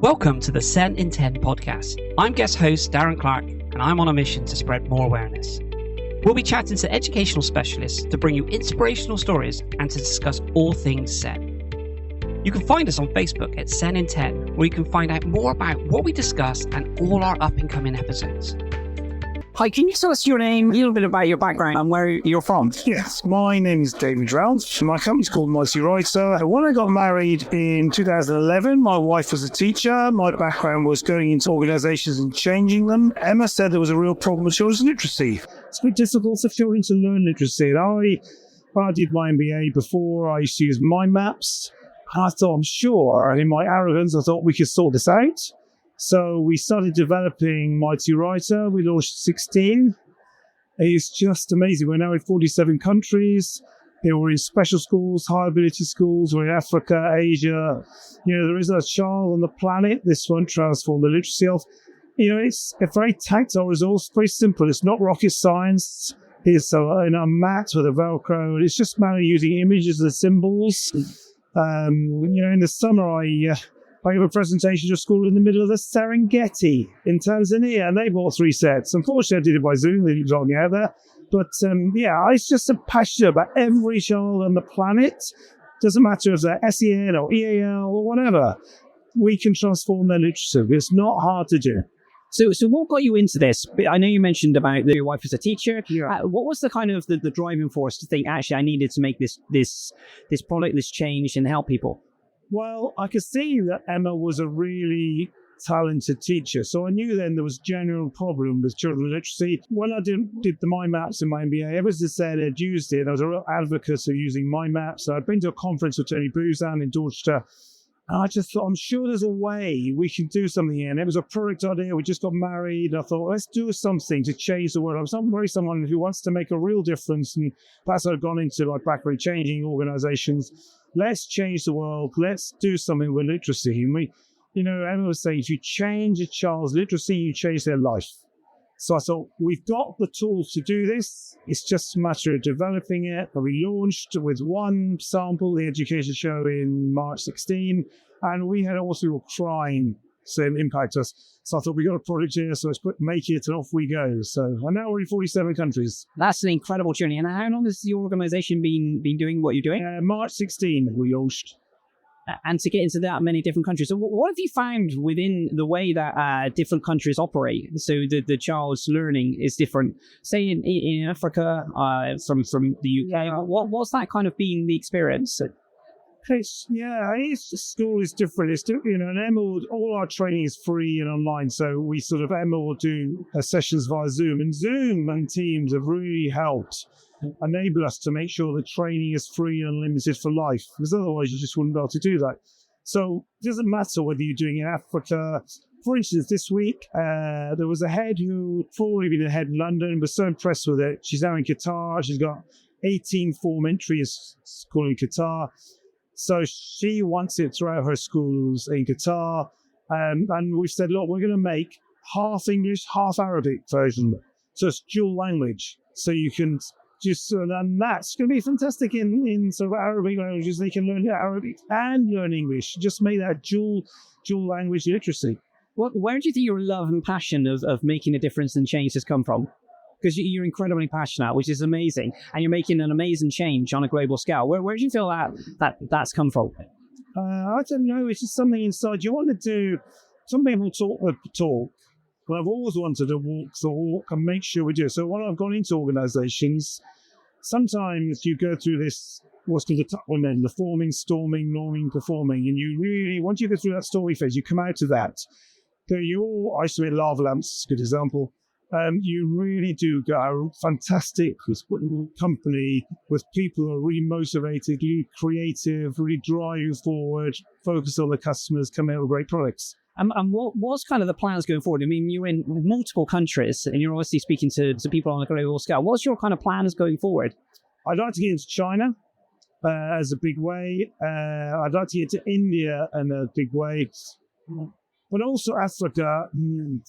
Welcome to the SEN in 10 podcast. I'm guest host Darren Clark, and I'm on a mission to spread more awareness. We'll be chatting to educational specialists to bring you inspirational stories and to discuss all things SEN. You can find us on Facebook at SEN in 10, where you can find out more about what we discuss and all our up-and-coming episodes. Hi, can you tell us your name, a little bit about your background and where you're from? Yes, my name is David Round. My company's called Mighty Writer. When I got married in 2011, my wife was a teacher. My background was going into organisations and changing them. Emma said there was a real problem with children's literacy. It's a bit difficult for children to learn literacy. When I did my MBA before, I used to use mind maps. And I thought, I'm sure, and in my arrogance, I thought we could sort this out. So we started developing Mighty Writer. We launched 16. It's just amazing. We're now in 47 countries. We're in special schools, high ability schools. We're in Africa, Asia. There is a child on the planet. This one transform the literacy of. It's a very tactile resource, very simple. It's not rocket science. It's in a mat with a Velcro. It's just a matter of using images and symbols. In the summer, I gave a presentation to a school in the middle of the Serengeti in Tanzania, and they bought 3 sets. Unfortunately, I did it by Zoom. They didn't drag me out there. But, I just am passionate about every child on the planet. Doesn't matter if they're SEN or EAL or whatever. We can transform their literacy. It's not hard to do. So what got you into this? I know you mentioned about your wife as a teacher. Yeah. What was the kind of the driving force to think, actually, I needed to make this product, this change, and help people? Well, I could see that Emma was a really talented teacher. So I knew then there was a general problem with children's literacy. When I did the mind maps in my MBA, ever since then I'd used it. I was a real advocate of using mind maps. I'd been to a conference with Tony Buzan in Dorchester. And I just thought, I'm sure there's a way we can do something here. And it was a product idea. We just got married. I thought, let's do something to change the world. I'm someone who wants to make a real difference. And that's I've gone into like backwards changing organizations. Let's change the world. Let's do something with literacy. And Emma was saying, if you change a child's literacy, you change their life. So I thought, we've got the tools to do this. It's just a matter of developing it. And we launched with one sample, the education show in March 16. And we had also crime impact us. So I thought, we got a product here, so let's make it, and off we go. So and now we're in 47 countries. That's an incredible journey. And how long has your organization been doing what you're doing? March 16, we launched. And to get into that many different countries. So what have you found within the way that different countries operate? So the child's learning is different. Say in Africa, from the UK, what's that kind of been the experience? The school is different. It's and Emma all our training is free and online. So Emma will do sessions via Zoom, and Zoom and Teams have really helped enable us to make sure the training is free and unlimited for life, because otherwise you just wouldn't be able to do that. So it doesn't matter whether you're doing it in Africa. For instance, this week, there was a head who formerly been a head in London, was so impressed with it. She's now in Qatar. She's got 18 form entry school in Qatar. So she wants it throughout her schools in Qatar. And we've said, look, we're going to make half English, half Arabic version. So it's dual language. So you can and that's going to be fantastic in sort of Arabic languages. They can learn Arabic and learn English. Just make that dual language literacy. Where do you think your love and passion of making a difference and change has come from? Because you're incredibly passionate, which is amazing, and you're making an amazing change on a global scale. Where do you feel that's come from? I don't know. It's just something inside. You want to do. Some people talk the talk, but I've always wanted to walk the walk and make sure we do. So when I've gone into organisations, sometimes you go through this what's called the forming, storming, norming, performing, and you really, once you go through that story phase, you come out of that. So I used to be Lava Lamps, good example. You really do get a fantastic company with people who are really motivated, really creative, really drive you forward, focus on the customers, come out with great products. And what's kind of the plans going forward? I mean, you're in multiple countries and you're obviously speaking to people on a global scale. What's your kind of plans going forward? I'd like to get into China as a big way. I'd like to get to India in a big way. But also Africa.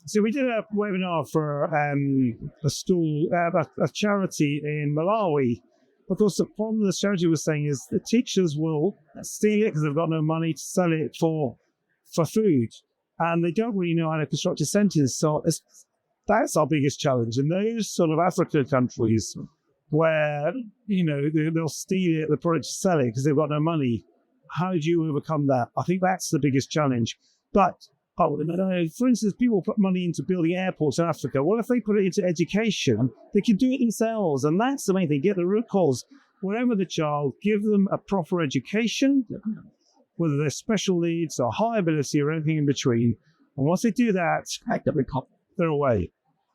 So we did a webinar for a charity in Malawi. Because the problem the charity was saying is the teachers will steal it because they've got no money to sell it for food. and they don't really know how to construct a sentence. So that's our biggest challenge. In those sort of Africa countries where, they'll steal it, the product to sell it because they've got no money. How do you overcome that? I think that's the biggest challenge. But, for instance, people put money into building airports in Africa. Well, if they put it into education, they can do it themselves. And that's the main thing. Get the root cause. Wherever the child, give them a proper education, whether they're special needs or high ability or anything in between. And once they do that, they're away.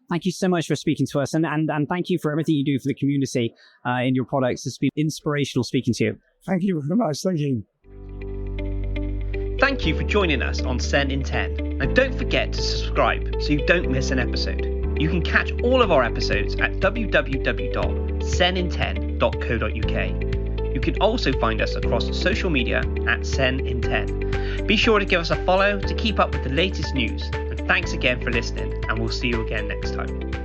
Thank you so much for speaking to us. And thank you for everything you do for the community in your products. It's been inspirational speaking to you. Thank you very much. Thank you. Thank you for joining us on SEN in 10. And don't forget to subscribe so you don't miss an episode. You can catch all of our episodes at www.senin10.co.uk. You can also find us across social media at SEN in 10. Be sure to give us a follow to keep up with the latest news. And thanks again for listening, and we'll see you again next time.